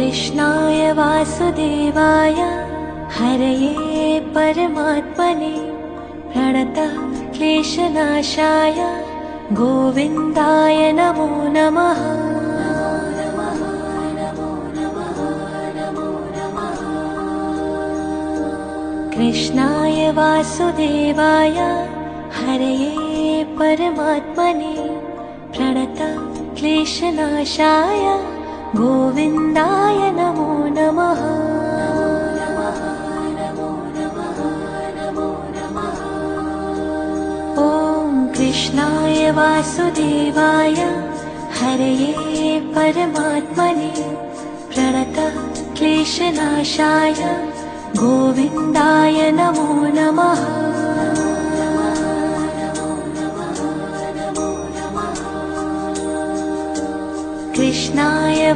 कृष्णाय वासुदेवाय हरये परमात्मने प्रणतः क्लेशनाशाय गोविन्दाय नमो नमः। कृष्णाय वासुदेवाय हरये परमात्मने प्रणतः क्लेशनाशाय गोविन्दाय नमो नमः। ॐ कृष्णाय वासुदेवाय हरये परमात्मने प्रणतः क्लेशनाशाय गोविन्दाय नमो नमः। कृष्णाय